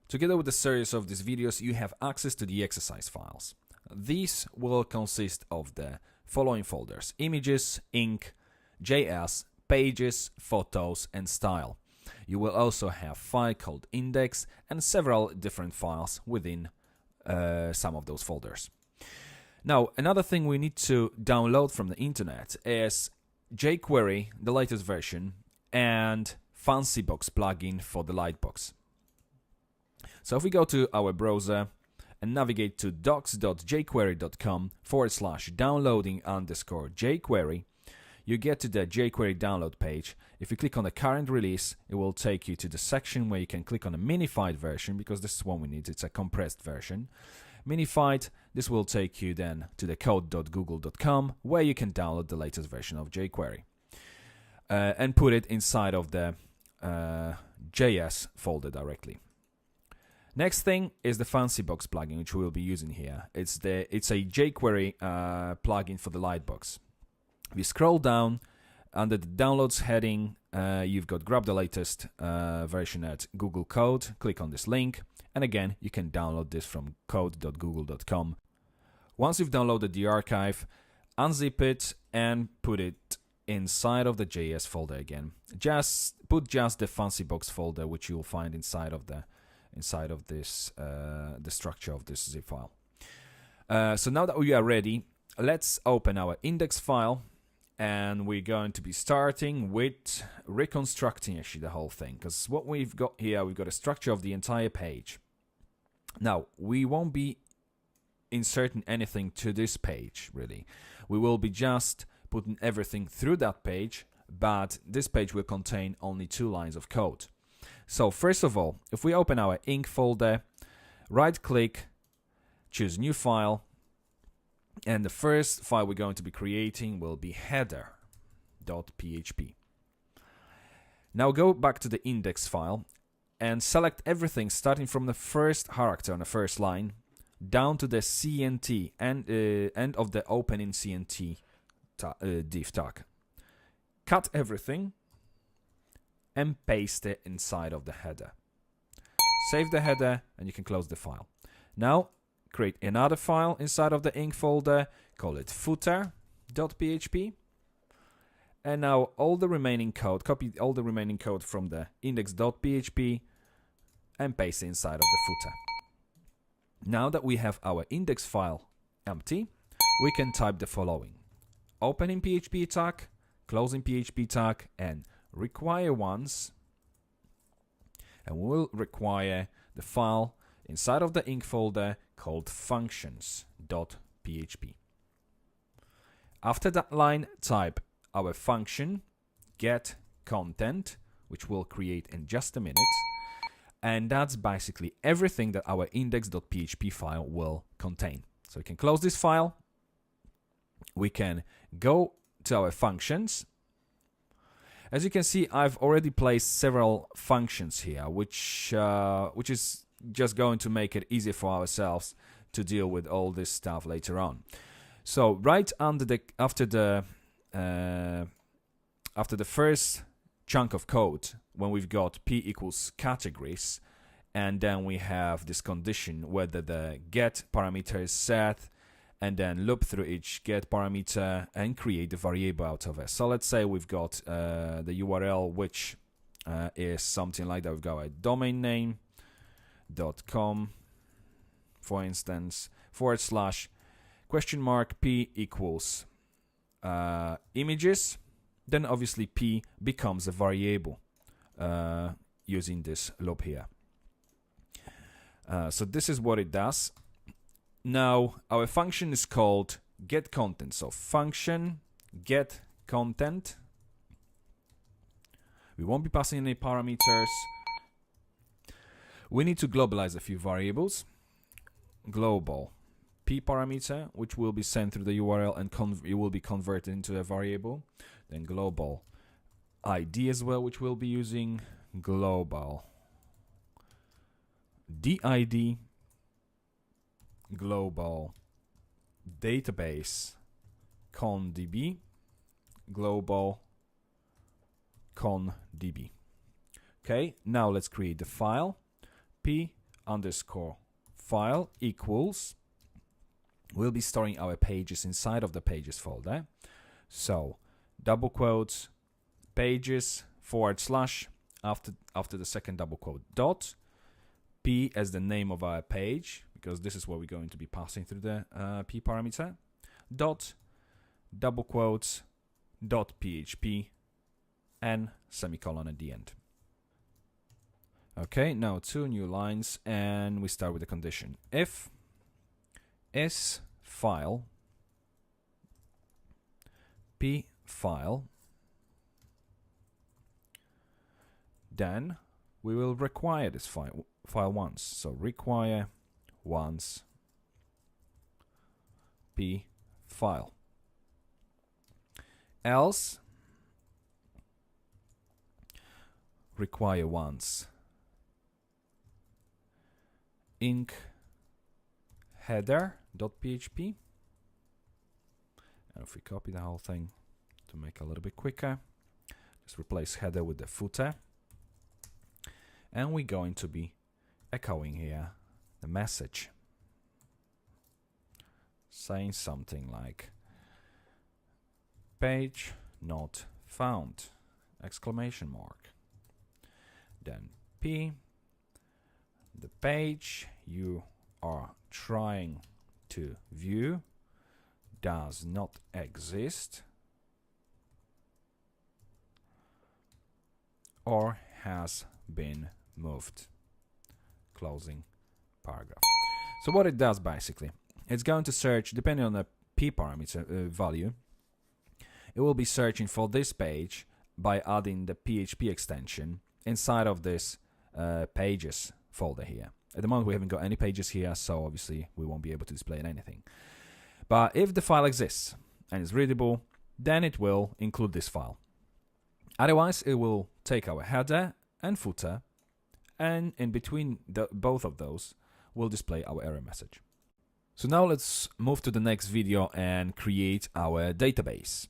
Together with the series of these videos, you have access to the exercise files. These will consist of the following folders: images, ink, JS, pages, photos, and style. You will also have a file called index and several different files within some of those folders. Now, another thing we need to download from the internet is Jquery, the latest version, and FancyBox plugin for the Lightbox. So if we go to our browser and navigate to docs.jquery.com/downloading_Jquery, you get to the Jquery download page. If you click on the current release, it will take you to the section where you can click on a minified version, because this is what we need. It's a compressed version. Minified, this will take you then to the code.google.com, where you can download the latest version of Jquery and put it inside of the JS folder directly. Next thing is the FancyBox plugin, which we will be using here. It's a Jquery plugin for the Lightbox. If you scroll down under the downloads heading, you've got grab the latest version at Google Code. Click on this link, and again, you can download this from code.google.com. Once you've downloaded the archive, unzip it and put it inside of the JS folder again. Put just the FancyBox folder, which you'll find inside of this the structure of this zip file. So now that we are ready, let's open our index file, and we're going to be starting with reconstructing actually the whole thing, because what we've got here, we've got a structure of the entire page. Now, we won't be inserting anything to this page, really. We will be just putting everything through that page, but this page will contain only 2 lines of code. So first of all, if we open our ink folder, right click, choose new file, and the first file we're going to be creating will be header.php. Now go back to the index file and select everything starting from the first character on the first line down to the CNT and end of the opening CNT div tag. Cut everything and paste it inside of the header. Save the header and you can close the file. Now create another file inside of the ink folder, call it footer.php, and now all the remaining code, copy all the remaining code from the index.php and paste it inside of the footer. Now that we have our index file empty, we can type the following: opening PHP tag, closing PHP tag, and require once, and we'll require the file inside of the ink folder called functions.php. After that line, type our function get content, which we'll create in just a minute, and that's basically everything that our index.php file will contain. So we can close this file, we can go to our functions. As you can see, I've already placed several functions here, which is just going to make it easier for ourselves to deal with all this stuff later on. So right under after the first chunk of code, when we've got p equals categories, and then we have this condition whether the get parameter is set, and then loop through each get parameter and create the variable out of it. So let's say we've got the URL, which is something like that. We've got a domain name.com, for instance, / p equals images. Then obviously p becomes a variable using this loop here. So this is what it does. Now our function is called get content. So function get content. We won't be passing any parameters. We need to globalize a few variables. Global p parameter, which will be sent through the URL and it will be converted into a variable. Then global ID as well, which we'll be using. Global DID, global database conDB, global conDB. Okay, now let's create the file p underscore file equals, we'll be storing our pages inside of the pages folder. So double quotes, pages, / after the second double quote, dot p as the name of our page, because this is what we're going to be passing through the p parameter, dot double quotes, dot php, and semicolon at the end. Okay, now 2 new lines, and we start with the condition. If s file p file, then we will require this file once. So require once p file. Else require once inc header.php. And if we copy the whole thing to make it a little bit quicker, just replace header with the footer. And we're going to be echoing here the message saying something like page not found, exclamation mark. Then p, the page you are trying to view does not exist or has been moved. Closing paragraph. So what it does basically, it's going to search, depending on the p parameter value, it will be searching for this page by adding the PHP extension inside of this pages folder here. At the moment we haven't got any pages here, so obviously we won't be able to display anything. But if the file exists and is readable, then it will include this file. Otherwise, it will take our header and footer, and in between both of those, we'll display our error message. So now let's move to the next video and create our database.